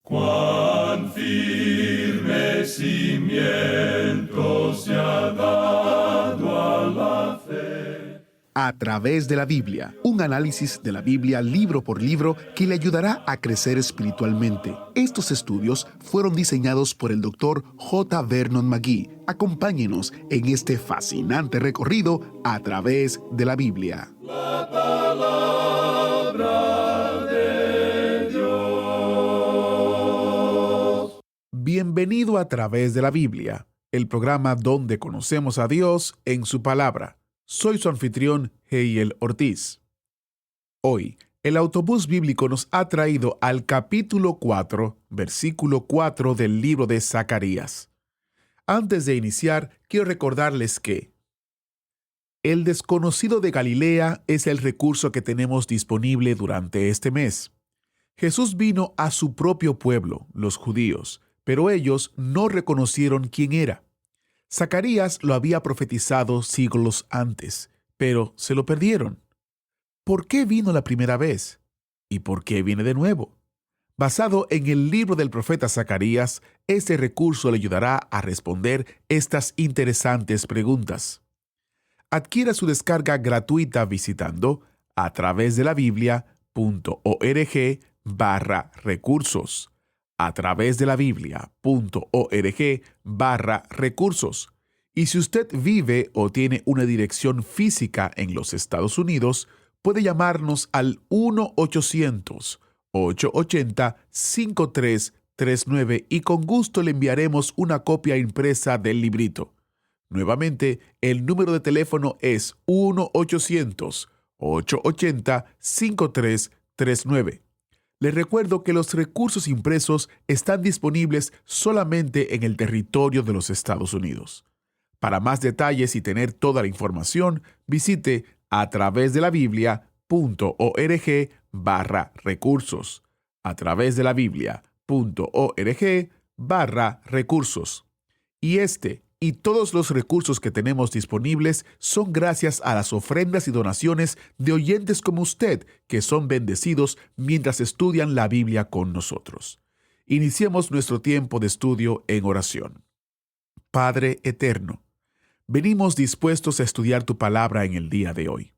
Cuán firme cimiento se ha dado a la fe. A través de la Biblia, un análisis de la Biblia libro por libro que le ayudará a crecer espiritualmente. Estos estudios fueron diseñados por el Dr. J. Vernon McGee. Acompáñenos en este fascinante recorrido a través de la Biblia. La palabra de Dios. Bienvenido a través de la Biblia, el programa donde conocemos a Dios en su palabra. Soy su anfitrión, Heiel Ortiz. Hoy, el autobús bíblico nos ha traído al capítulo 4, versículo 4 del libro de Zacarías. Antes de iniciar, quiero recordarles que el desconocido de Galilea es el recurso que tenemos disponible durante este mes. Jesús vino a su propio pueblo, los judíos, pero ellos no reconocieron quién era. Zacarías lo había profetizado siglos antes, pero se lo perdieron. ¿Por qué vino la primera vez? ¿Y por qué viene de nuevo? Basado en el libro del profeta Zacarías, este recurso le ayudará a responder estas interesantes preguntas. Adquiera su descarga gratuita visitando a través de la Biblia.org/recursos. A través de la Biblia.org/recursos. Y si usted vive o tiene una dirección física en los Estados Unidos, puede llamarnos al 1-800-880-5339 y con gusto le enviaremos una copia impresa del librito. Nuevamente, el número de teléfono es 1-800-880-5339. Les recuerdo que los recursos impresos están disponibles solamente en el territorio de los Estados Unidos. Para más detalles y tener toda la información, visite a través de la Biblia.org/recursos. A través de la Biblia.org/recursos. Y y todos los recursos que tenemos disponibles son gracias a las ofrendas y donaciones de oyentes como usted que son bendecidos mientras estudian la Biblia con nosotros. Iniciemos nuestro tiempo de estudio en oración. Padre eterno, venimos dispuestos a estudiar tu palabra en el día de hoy.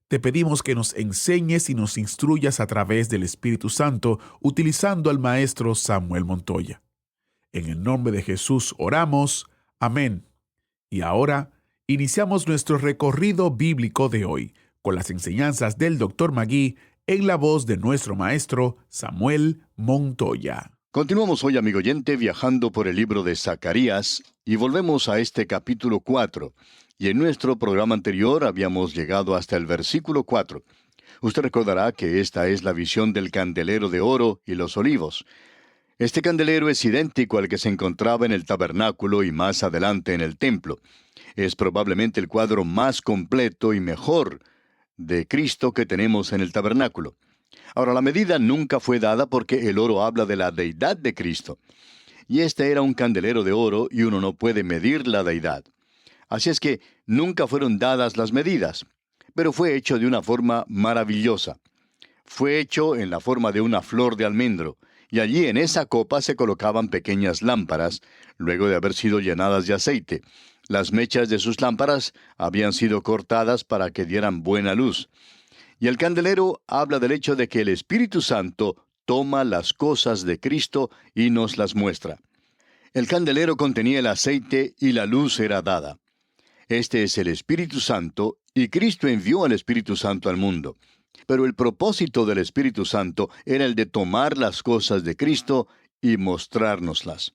Te pedimos que nos enseñes y nos instruyas a través del Espíritu Santo utilizando al maestro Samuel Montoya. En el nombre de Jesús oramos. Amén. Y ahora, iniciamos nuestro recorrido bíblico de hoy, con las enseñanzas del Dr. McGee en la voz de nuestro maestro Samuel Montoya. Continuamos hoy, amigo oyente, viajando por el libro de Zacarías y volvemos a este capítulo 4. Y en nuestro programa anterior habíamos llegado hasta el versículo 4. Usted recordará que esta es la visión del candelero de oro y los olivos. Este candelero es idéntico al que se encontraba en el tabernáculo y más adelante en el templo. Es probablemente el cuadro más completo y mejor de Cristo que tenemos en el tabernáculo. Ahora, la medida nunca fue dada porque el oro habla de la deidad de Cristo. Y este era un candelero de oro y uno no puede medir la deidad. Así es que nunca fueron dadas las medidas, pero fue hecho de una forma maravillosa. Fue hecho en la forma de una flor de almendro. Y allí en esa copa se colocaban pequeñas lámparas, luego de haber sido llenadas de aceite. Las mechas de sus lámparas habían sido cortadas para que dieran buena luz. Y el candelero habla del hecho de que el Espíritu Santo toma las cosas de Cristo y nos las muestra. El candelero contenía el aceite y la luz era dada. Este es el Espíritu Santo, y Cristo envió al Espíritu Santo al mundo. Pero el propósito del Espíritu Santo era el de tomar las cosas de Cristo y mostrárnoslas.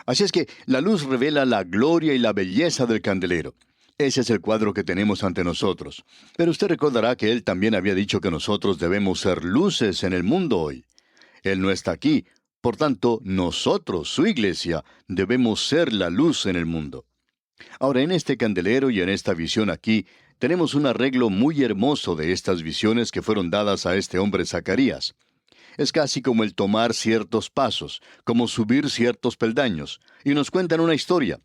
Así es que la luz revela la gloria y la belleza del candelero. Ese es el cuadro que tenemos ante nosotros. Pero usted recordará que Él también había dicho que nosotros debemos ser luces en el mundo hoy. Él no está aquí, por tanto, nosotros, su iglesia, debemos ser la luz en el mundo. Ahora, en este candelero y en esta visión aquí, tenemos un arreglo muy hermoso de estas visiones que fueron dadas a este hombre Zacarías. Es casi como el tomar ciertos pasos, como subir ciertos peldaños, y nos cuentan una historia.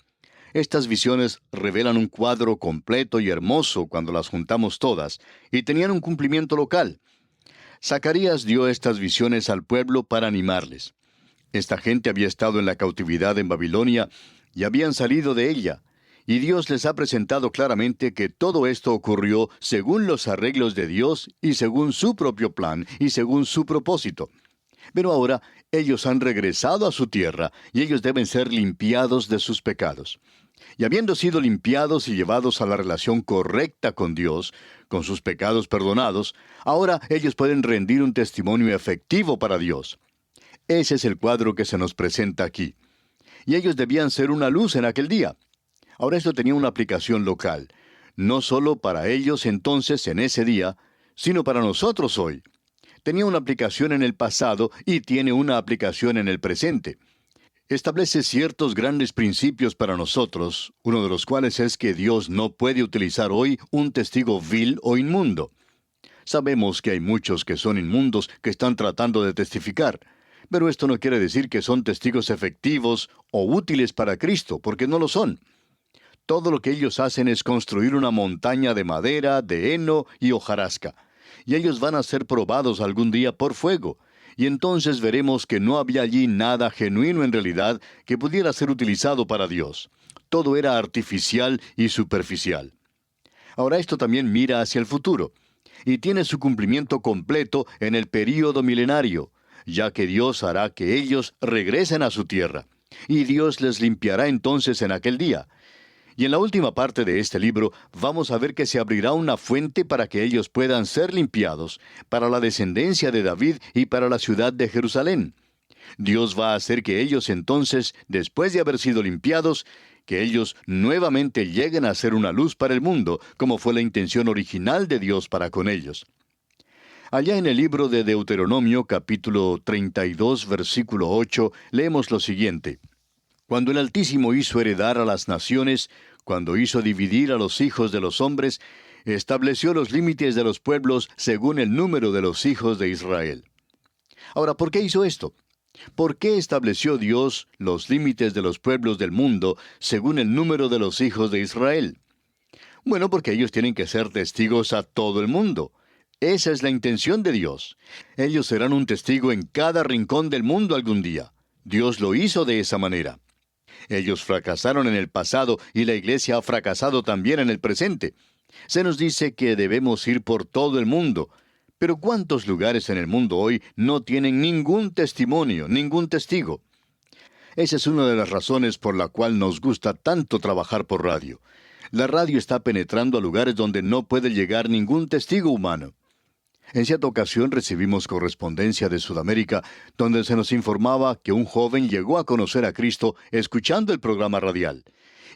Estas visiones revelan un cuadro completo y hermoso cuando las juntamos todas, y tenían un cumplimiento local. Zacarías dio estas visiones al pueblo para animarles. Esta gente había estado en la cautividad en Babilonia y habían salido de ella. Y Dios les ha presentado claramente que todo esto ocurrió según los arreglos de Dios y según su propio plan y según su propósito. Pero ahora ellos han regresado a su tierra y ellos deben ser limpiados de sus pecados. Y habiendo sido limpiados y llevados a la relación correcta con Dios, con sus pecados perdonados, ahora ellos pueden rendir un testimonio efectivo para Dios. Ese es el cuadro que se nos presenta aquí. Y ellos debían ser una luz en aquel día. Ahora esto tenía una aplicación local, no solo para ellos entonces en ese día, sino para nosotros hoy. Tenía una aplicación en el pasado y tiene una aplicación en el presente. Establece ciertos grandes principios para nosotros, uno de los cuales es que Dios no puede utilizar hoy un testigo vil o inmundo. Sabemos que hay muchos que son inmundos que están tratando de testificar, pero esto no quiere decir que son testigos efectivos o útiles para Cristo, porque no lo son. Todo lo que ellos hacen es construir una montaña de madera, de heno y hojarasca, y ellos van a ser probados algún día por fuego, y entonces veremos que no había allí nada genuino en realidad que pudiera ser utilizado para Dios. Todo era artificial y superficial. Ahora esto también mira hacia el futuro, y tiene su cumplimiento completo en el período milenario, ya que Dios hará que ellos regresen a su tierra, y Dios les limpiará entonces en aquel día. Y en la última parte de este libro vamos a ver que se abrirá una fuente para que ellos puedan ser limpiados, para la descendencia de David y para la ciudad de Jerusalén. Dios va a hacer que ellos entonces, después de haber sido limpiados, que ellos nuevamente lleguen a ser una luz para el mundo, como fue la intención original de Dios para con ellos. Allá en el libro de Deuteronomio, capítulo 32, versículo 8, leemos lo siguiente. Cuando el Altísimo hizo heredar a las naciones, cuando hizo dividir a los hijos de los hombres, estableció los límites de los pueblos según el número de los hijos de Israel. Ahora, ¿por qué hizo esto? ¿Por qué estableció Dios los límites de los pueblos del mundo según el número de los hijos de Israel? Bueno, porque ellos tienen que ser testigos a todo el mundo. Esa es la intención de Dios. Ellos serán un testigo en cada rincón del mundo algún día. Dios lo hizo de esa manera. Ellos fracasaron en el pasado y la iglesia ha fracasado también en el presente. Se nos dice que debemos ir por todo el mundo. Pero ¿cuántos lugares en el mundo hoy no tienen ningún testimonio, ningún testigo? Esa es una de las razones por la cual nos gusta tanto trabajar por radio. La radio está penetrando a lugares donde no puede llegar ningún testigo humano. En cierta ocasión recibimos correspondencia de Sudamérica, donde se nos informaba que un joven llegó a conocer a Cristo escuchando el programa radial.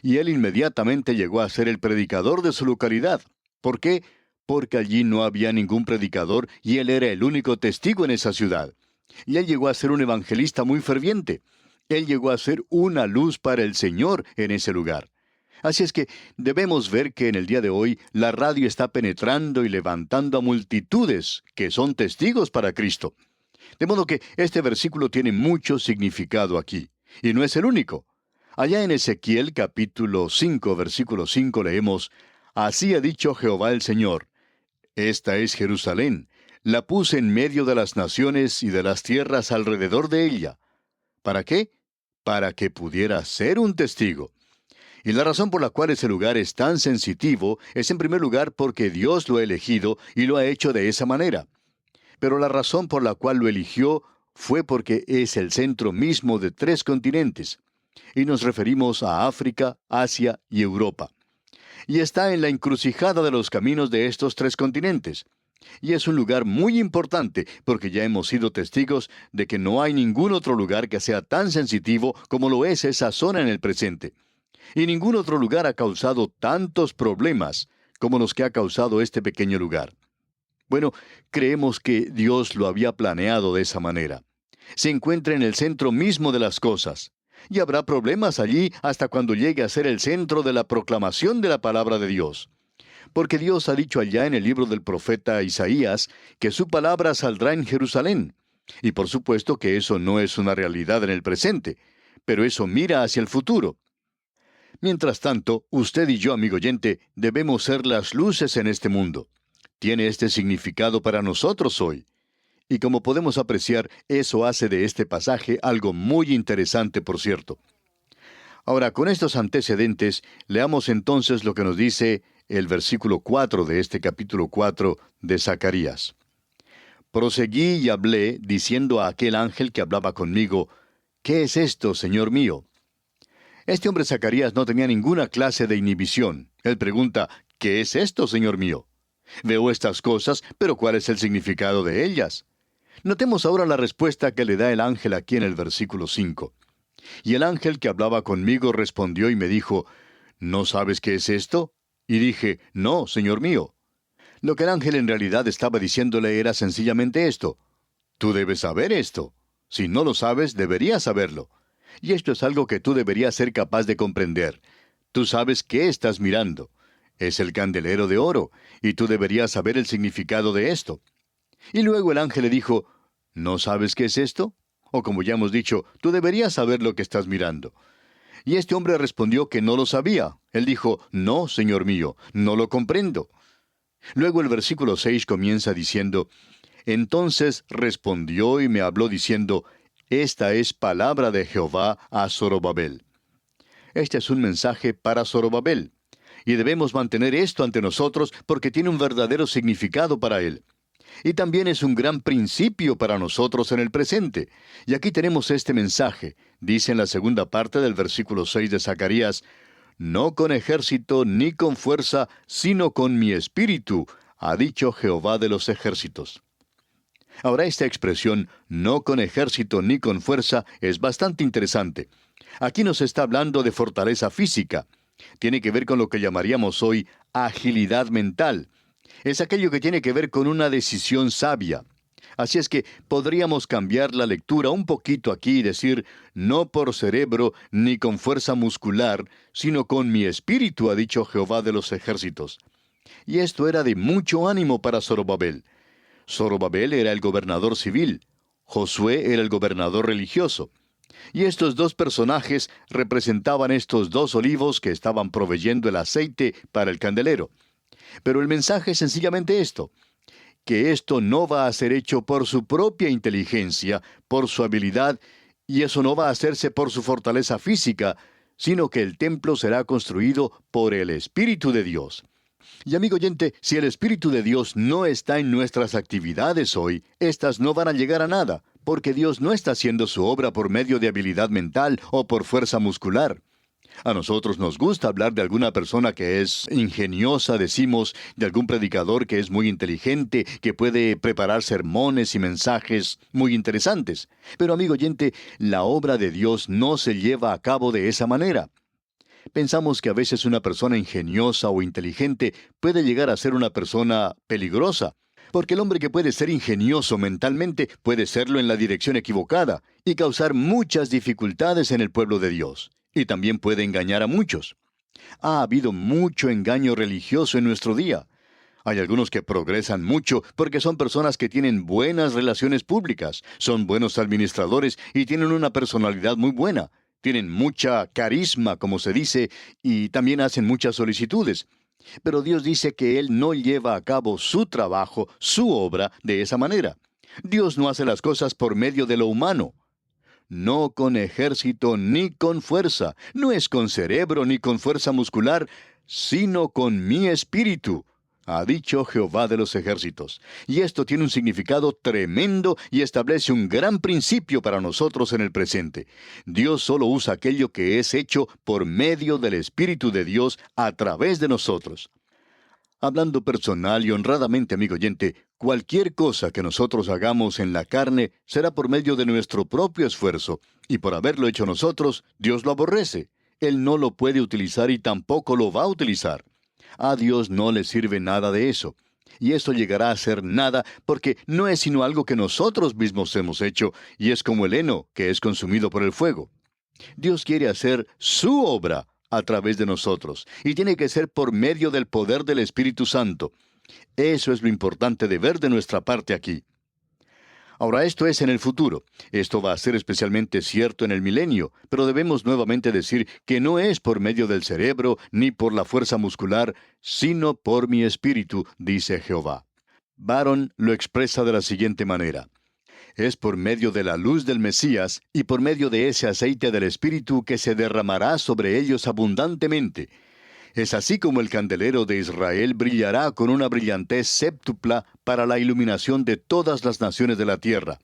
Y él inmediatamente llegó a ser el predicador de su localidad. ¿Por qué? Porque allí no había ningún predicador y él era el único testigo en esa ciudad. Y él llegó a ser un evangelista muy ferviente. Él llegó a ser una luz para el Señor en ese lugar. Así es que debemos ver que en el día de hoy la radio está penetrando y levantando a multitudes que son testigos para Cristo. De modo que este versículo tiene mucho significado aquí. Y no es el único. Allá en Ezequiel capítulo 5, versículo 5 leemos, Así ha dicho Jehová el Señor, Esta es Jerusalén, la puse en medio de las naciones y de las tierras alrededor de ella. ¿Para qué? Para que pudiera ser un testigo. Y la razón por la cual ese lugar es tan sensitivo es en primer lugar porque Dios lo ha elegido y lo ha hecho de esa manera. Pero la razón por la cual lo eligió fue porque es el centro mismo de 3 continentes. Y nos referimos a África, Asia y Europa. Y está en la encrucijada de los caminos de estos 3 continentes. Y es un lugar muy importante porque ya hemos sido testigos de que no hay ningún otro lugar que sea tan sensitivo como lo es esa zona en el presente. Y ningún otro lugar ha causado tantos problemas como los que ha causado este pequeño lugar. Bueno, creemos que Dios lo había planeado de esa manera. Se encuentra en el centro mismo de las cosas. Y habrá problemas allí hasta cuando llegue a ser el centro de la proclamación de la palabra de Dios. Porque Dios ha dicho allá en el libro del profeta Isaías que su palabra saldrá en Jerusalén. Y por supuesto que eso no es una realidad en el presente, pero eso mira hacia el futuro. Mientras tanto, usted y yo, amigo oyente, debemos ser las luces en este mundo. Tiene este significado para nosotros hoy. Y como podemos apreciar, eso hace de este pasaje algo muy interesante, por cierto. Ahora, con estos antecedentes, leamos entonces lo que nos dice el versículo 4 de este capítulo 4 de Zacarías. Proseguí y hablé, diciendo a aquel ángel que hablaba conmigo, ¿qué es esto, Señor mío? Este hombre Zacarías no tenía ninguna clase de inhibición. Él pregunta, ¿qué es esto, Señor mío? Veo estas cosas, pero ¿cuál es el significado de ellas? Notemos ahora la respuesta que le da el ángel aquí en el versículo 5. Y el ángel que hablaba conmigo respondió y me dijo, ¿no sabes qué es esto? Y dije, no, Señor mío. Lo que el ángel en realidad estaba diciéndole era sencillamente esto. Tú debes saber esto. Si no lo sabes, deberías saberlo. Y esto es algo que tú deberías ser capaz de comprender. Tú sabes qué estás mirando. Es el candelero de oro, y tú deberías saber el significado de esto. Y luego el ángel le dijo, ¿no sabes qué es esto? O como ya hemos dicho, tú deberías saber lo que estás mirando. Y este hombre respondió que no lo sabía. Él dijo, no, Señor mío, no lo comprendo. Luego el versículo 6 comienza diciendo, entonces respondió y me habló diciendo, esta es palabra de Jehová a Zorobabel. Este es un mensaje para Zorobabel. Y debemos mantener esto ante nosotros porque tiene un verdadero significado para él. Y también es un gran principio para nosotros en el presente. Y aquí tenemos este mensaje. Dice en la segunda parte del versículo 6 de Zacarías, no con ejército ni con fuerza, sino con mi espíritu, ha dicho Jehová de los ejércitos. Ahora esta expresión, no con ejército ni con fuerza, es bastante interesante. Aquí nos está hablando de fortaleza física. Tiene que ver con lo que llamaríamos hoy agilidad mental. Es aquello que tiene que ver con una decisión sabia. Así es que podríamos cambiar la lectura un poquito aquí y decir, no por cerebro ni con fuerza muscular, sino con mi espíritu, ha dicho Jehová de los ejércitos. Y esto era de mucho ánimo para Zorobabel. Zorobabel era el gobernador civil. Josué era el gobernador religioso. Y estos dos personajes representaban estos dos olivos que estaban proveyendo el aceite para el candelero. Pero el mensaje es sencillamente esto, que esto no va a ser hecho por su propia inteligencia, por su habilidad, y eso no va a hacerse por su fortaleza física, sino que el templo será construido por el Espíritu de Dios. Y amigo oyente, si el Espíritu de Dios no está en nuestras actividades hoy, éstas no van a llegar a nada, porque Dios no está haciendo su obra por medio de habilidad mental o por fuerza muscular. A nosotros nos gusta hablar de alguna persona que es ingeniosa, decimos, de algún predicador que es muy inteligente, que puede preparar sermones y mensajes muy interesantes. Pero amigo oyente, la obra de Dios no se lleva a cabo de esa manera. Pensamos que a veces una persona ingeniosa o inteligente puede llegar a ser una persona peligrosa, porque el hombre que puede ser ingenioso mentalmente puede serlo en la dirección equivocada y causar muchas dificultades en el pueblo de Dios. Y también puede engañar a muchos. Ha habido mucho engaño religioso en nuestro día. Hay algunos que progresan mucho porque son personas que tienen buenas relaciones públicas, son buenos administradores y tienen una personalidad muy buena. Tienen mucha carisma, como se dice, y también hacen muchas solicitudes. Pero Dios dice que Él no lleva a cabo su trabajo, su obra, de esa manera. Dios no hace las cosas por medio de lo humano. No con ejército ni con fuerza, no es con cerebro ni con fuerza muscular, sino con mi espíritu, ha dicho Jehová de los ejércitos. Y esto tiene un significado tremendo y establece un gran principio para nosotros en el presente. Dios solo usa aquello que es hecho por medio del Espíritu de Dios a través de nosotros. Hablando personal y honradamente, amigo oyente, cualquier cosa que nosotros hagamos en la carne será por medio de nuestro propio esfuerzo, y por haberlo hecho nosotros, Dios lo aborrece. Él no lo puede utilizar y tampoco lo va a utilizar. A Dios no le sirve nada de eso. Y eso llegará a ser nada porque no es sino algo que nosotros mismos hemos hecho, y es como el heno que es consumido por el fuego. Dios quiere hacer su obra a través de nosotros, y tiene que ser por medio del poder del Espíritu Santo. Eso es lo importante de ver de nuestra parte aquí. Ahora, esto es en el futuro. Esto va a ser especialmente cierto en el milenio, pero debemos nuevamente decir que no es por medio del cerebro ni por la fuerza muscular, sino por mi espíritu, dice Jehová. Barron lo expresa de la siguiente manera: es por medio de la luz del Mesías y por medio de ese aceite del Espíritu que se derramará sobre ellos abundantemente. Es así como el candelero de Israel brillará con una brillantez séptupla para la iluminación de todas las naciones de la tierra.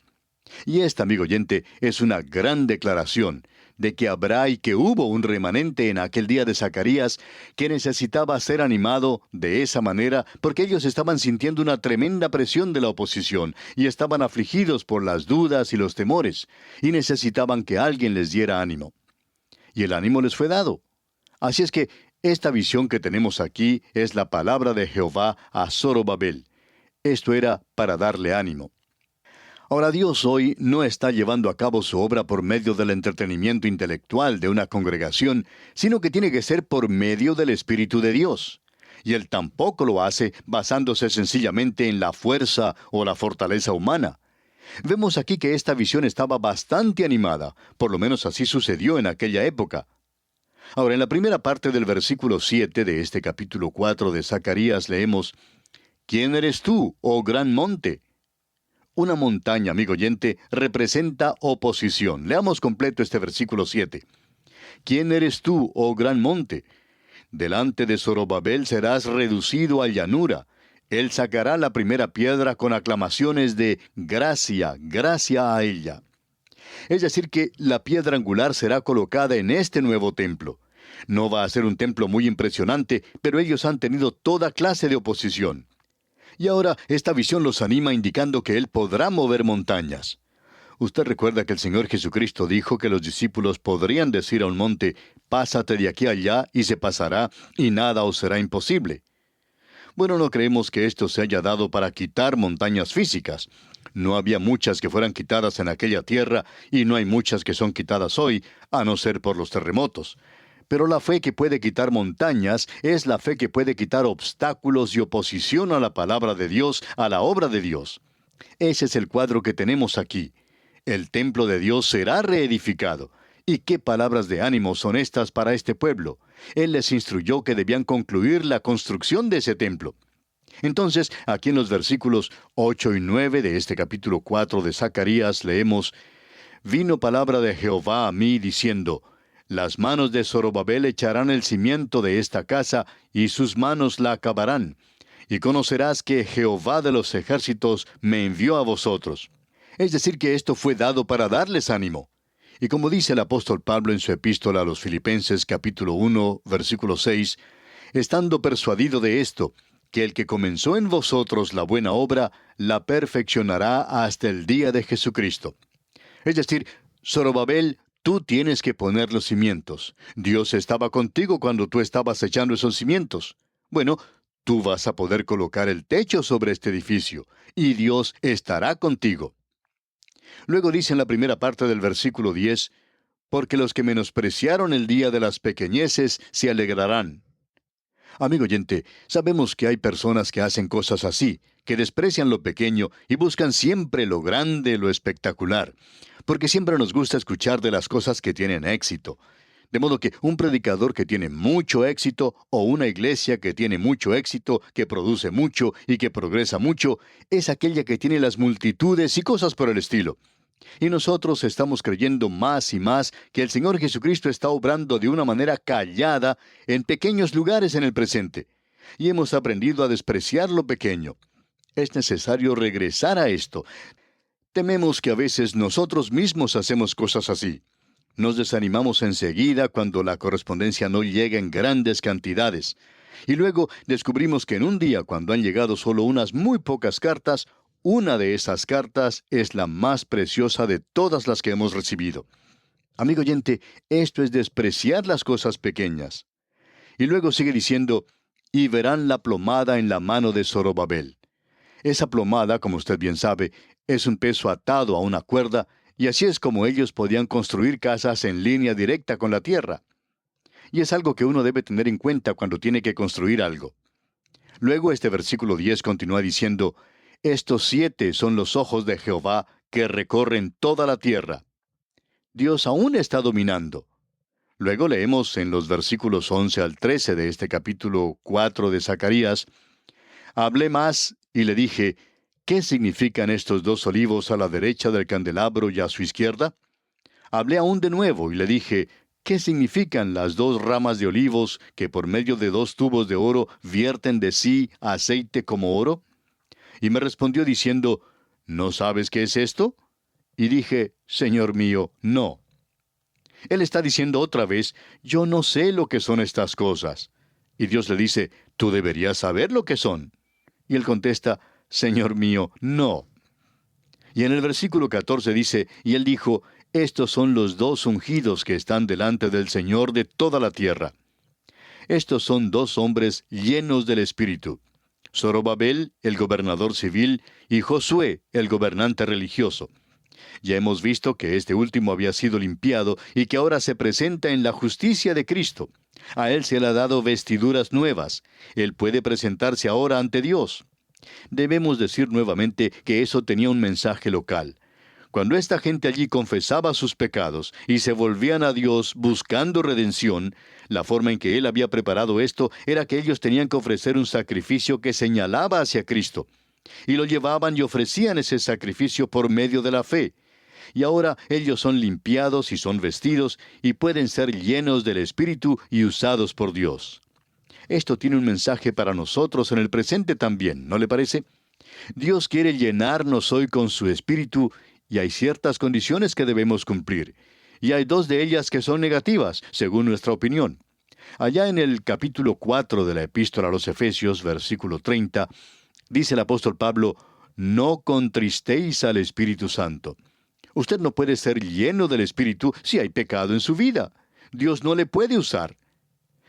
Y esta, amigo oyente, es una gran declaración de que habrá y que hubo un remanente en aquel día de Zacarías que necesitaba ser animado de esa manera porque ellos estaban sintiendo una tremenda presión de la oposición y estaban afligidos por las dudas y los temores y necesitaban que alguien les diera ánimo. Y el ánimo les fue dado. Así es que esta visión que tenemos aquí es la palabra de Jehová a Zorobabel. Esto era para darle ánimo. Ahora, Dios hoy no está llevando a cabo su obra por medio del entretenimiento intelectual de una congregación, sino que tiene que ser por medio del Espíritu de Dios. Y Él tampoco lo hace basándose sencillamente en la fuerza o la fortaleza humana. Vemos aquí que esta visión estaba bastante animada, por lo menos así sucedió en aquella época. Ahora, en la primera parte del versículo 7 de este capítulo 4 de Zacarías leemos: ¿Quién eres tú, oh gran monte? Una montaña, amigo oyente, representa oposición. Leamos completo este versículo 7. ¿Quién eres tú, oh gran monte? Delante de Zorobabel serás reducido a llanura. Él sacará la primera piedra con aclamaciones de gracia, gracia a ella. Es decir, que la piedra angular será colocada en este nuevo templo. No va a ser un templo muy impresionante, pero ellos han tenido toda clase de oposición. Y ahora esta visión los anima indicando que Él podrá mover montañas. Usted recuerda que el Señor Jesucristo dijo que los discípulos podrían decir a un monte: pásate de aquí a allá, y se pasará, y nada os será imposible. Bueno, no creemos que esto se haya dado para quitar montañas físicas. No había muchas que fueran quitadas en aquella tierra, y no hay muchas que son quitadas hoy, a no ser por los terremotos. Pero la fe que puede quitar montañas es la fe que puede quitar obstáculos y oposición a la palabra de Dios, a la obra de Dios. Ese es el cuadro que tenemos aquí. El templo de Dios será reedificado. ¿Y qué palabras de ánimo son estas para este pueblo? Él les instruyó que debían concluir la construcción de ese templo. Entonces, aquí en los versículos 8 y 9 de este capítulo 4 de Zacarías leemos: Vino palabra de Jehová a mí diciendo: Las manos de Zorobabel echarán el cimiento de esta casa, y sus manos la acabarán. Y conocerás que Jehová de los ejércitos me envió a vosotros. Es decir, que esto fue dado para darles ánimo. Y como dice el apóstol Pablo en su epístola a los Filipenses capítulo 1, versículo 6, estando persuadido de esto, que el que comenzó en vosotros la buena obra, la perfeccionará hasta el día de Jesucristo. Es decir, Zorobabel, tú tienes que poner los cimientos. Dios estaba contigo cuando tú estabas echando esos cimientos. Bueno, tú vas a poder colocar el techo sobre este edificio, y Dios estará contigo. Luego dice en la primera parte del versículo 10, porque los que menospreciaron el día de las pequeñeces se alegrarán. Amigo oyente, sabemos que hay personas que hacen cosas así, que desprecian lo pequeño y buscan siempre lo grande, lo espectacular, porque siempre nos gusta escuchar de las cosas que tienen éxito. De modo que un predicador que tiene mucho éxito o una iglesia que tiene mucho éxito, que produce mucho y que progresa mucho, es aquella que tiene las multitudes y cosas por el estilo. Y nosotros estamos creyendo más y más que el Señor Jesucristo está obrando de una manera callada en pequeños lugares en el presente. Y hemos aprendido a despreciar lo pequeño. Es necesario regresar a esto. Tememos que a veces nosotros mismos hacemos cosas así. Nos desanimamos enseguida cuando la correspondencia no llega en grandes cantidades. Y luego descubrimos que en un día, cuando han llegado solo unas muy pocas cartas, una de esas cartas es la más preciosa de todas las que hemos recibido. Amigo oyente, esto es despreciar las cosas pequeñas. Y luego sigue diciendo, y verán la plomada en la mano de Zorobabel. Esa plomada, como usted bien sabe, es un peso atado a una cuerda, y así es como ellos podían construir casas en línea directa con la tierra. Y es algo que uno debe tener en cuenta cuando tiene que construir algo. Luego este versículo 10 continúa diciendo, estos 7 son los ojos de Jehová que recorren toda la tierra. Dios aún está dominando. Luego leemos en los versículos 11 al 13 de este capítulo 4 de Zacarías, Hablé más y le dije, ¿qué significan estos dos olivos a la derecha del candelabro y a su izquierda? Hablé aún de nuevo y le dije, ¿qué significan las dos ramas de olivos que por medio de dos tubos de oro vierten de sí aceite como oro? Y me respondió diciendo, ¿no sabes qué es esto? Y dije, Señor mío, no. Él está diciendo otra vez, yo no sé lo que son estas cosas. Y Dios le dice, tú deberías saber lo que son. Y él contesta, Señor mío, no. Y en el versículo 14 dice, y él dijo, estos son los dos ungidos que están delante del Señor de toda la tierra. Estos son dos hombres llenos del Espíritu. Zorobabel, el gobernador civil, y Josué, el gobernante religioso. Ya hemos visto que este último había sido limpiado y que ahora se presenta en la justicia de Cristo. A él se le ha dado vestiduras nuevas. Él puede presentarse ahora ante Dios. Debemos decir nuevamente que eso tenía un mensaje local. Cuando esta gente allí confesaba sus pecados y se volvían a Dios buscando redención, la forma en que Él había preparado esto era que ellos tenían que ofrecer un sacrificio que señalaba hacia Cristo. Y lo llevaban y ofrecían ese sacrificio por medio de la fe. Y ahora ellos son limpiados y son vestidos y pueden ser llenos del Espíritu y usados por Dios. Esto tiene un mensaje para nosotros en el presente también, ¿no le parece? Dios quiere llenarnos hoy con su Espíritu y hay ciertas condiciones que debemos cumplir. Y hay dos de ellas que son negativas, según nuestra opinión. Allá en el capítulo 4 de la Epístola a los Efesios, versículo 30, dice el apóstol Pablo, no contristéis al Espíritu Santo. Usted no puede ser lleno del Espíritu si hay pecado en su vida. Dios no le puede usar.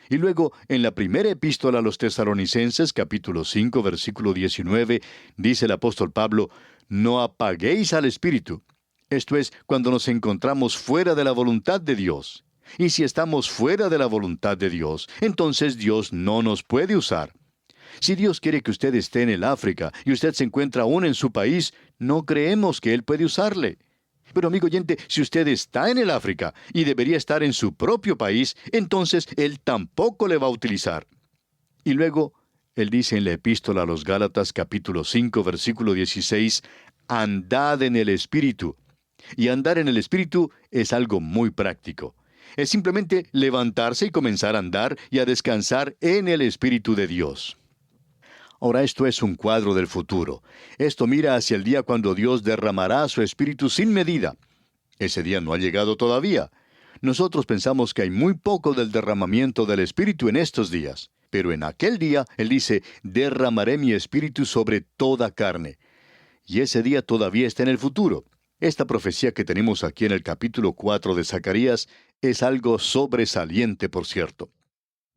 Y luego, en la primera epístola a los Tesalonicenses, capítulo 5, versículo 19, dice el apóstol Pablo, no apaguéis al Espíritu. Esto es, cuando nos encontramos fuera de la voluntad de Dios. Y si estamos fuera de la voluntad de Dios, entonces Dios no nos puede usar. Si Dios quiere que usted esté en el África y usted se encuentra aún en su país, no creemos que Él puede usarle. Pero amigo oyente, si usted está en el África y debería estar en su propio país, entonces Él tampoco le va a utilizar. Y luego, Él dice en la epístola a los Gálatas capítulo 5 versículo 16, andad en el Espíritu. Y andar en el Espíritu es algo muy práctico. Es simplemente levantarse y comenzar a andar y a descansar en el Espíritu de Dios. Ahora esto es un cuadro del futuro. Esto mira hacia el día cuando Dios derramará su Espíritu sin medida. Ese día no ha llegado todavía. Nosotros pensamos que hay muy poco del derramamiento del Espíritu en estos días. Pero en aquel día, Él dice, derramaré mi Espíritu sobre toda carne. Y ese día todavía está en el futuro. Esta profecía que tenemos aquí en el capítulo 4 de Zacarías es algo sobresaliente, por cierto.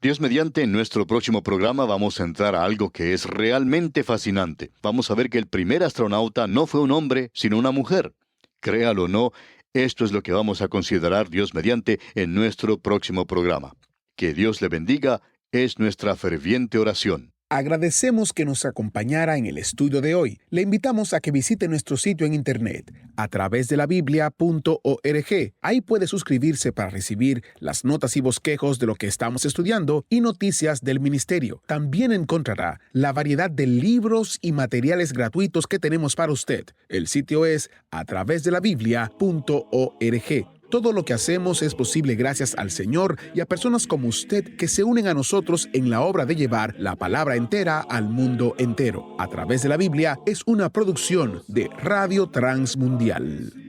Dios mediante, en nuestro próximo programa vamos a entrar a algo que es realmente fascinante. Vamos a ver que el primer astronauta no fue un hombre, sino una mujer. Créalo o no, esto es lo que vamos a considerar Dios mediante en nuestro próximo programa. Que Dios le bendiga, es nuestra ferviente oración. Agradecemos que nos acompañara en el estudio de hoy. Le invitamos a que visite nuestro sitio en internet a través de la biblia.org. Ahí puede suscribirse para recibir las notas y bosquejos de lo que estamos estudiando y noticias del ministerio. También encontrará la variedad de libros y materiales gratuitos que tenemos para usted. El sitio es a través de la biblia.org. Todo lo que hacemos es posible gracias al Señor y a personas como usted que se unen a nosotros en la obra de llevar la palabra entera al mundo entero. A través de la Biblia es una producción de Radio Transmundial.